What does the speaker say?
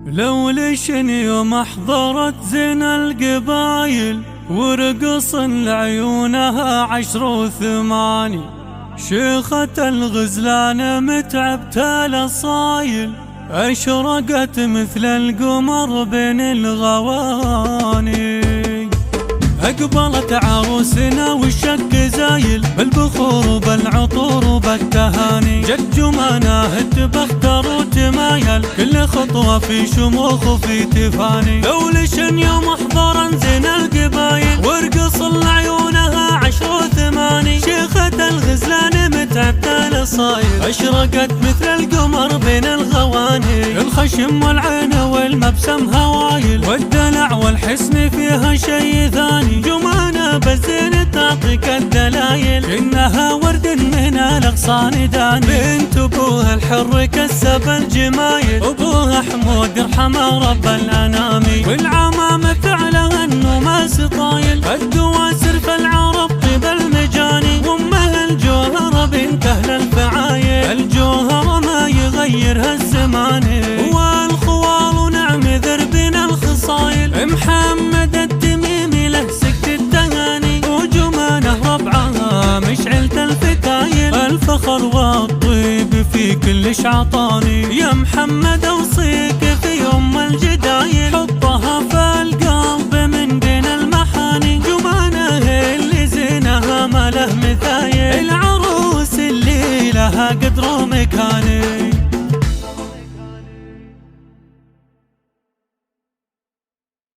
لو ليشن يوم احضرت زين القبايل ورقص لعيونها 10 و8، شيخة الغزلان متعبت الاصايل اشرقت مثل القمر بين الغواني. اقبلت عروسنا والشك زايل بالبخور وبالعطور وبالتهاني، جت جماناه تبختر وتمايل كل خطوة في شموخ وفي تفاني. لو لشن يوم احضرن زين القبايل ورقص لعيونها 10 و8، شيخة الغزلان متعبت الاصايل اشرقت مثل القمر بين الغواني. الخشم والعين والمبسم هوايل والدلع والحسن فيها شي ثاني، جمانة بالزين تعطيك الدلايل إنها ورد من الأغصان داني. بنت أبوها الحر كسب الجمايل، أبوها حمود ارحمه رب الأنام، والعمام فعلها إنه ما سطايل الدواسر في العرب طيب المجاني. وأمها الجوهرة بنت أهل الفعايل، الجوهرة ما يغيرها الزمان، والخوال ونعم ذربنا الخصايل. محمد التميمي له سكت التهاني، وجمانه ربعها مشعلة الفتايل، الفخر والطيب في كلش عطاني. يا محمد اوصيك في يوم الجدايل حطها في القلب من بين المحاني، جمانه اللي زينها ما له مثايل، العروس اللي لها قدر ومكاني.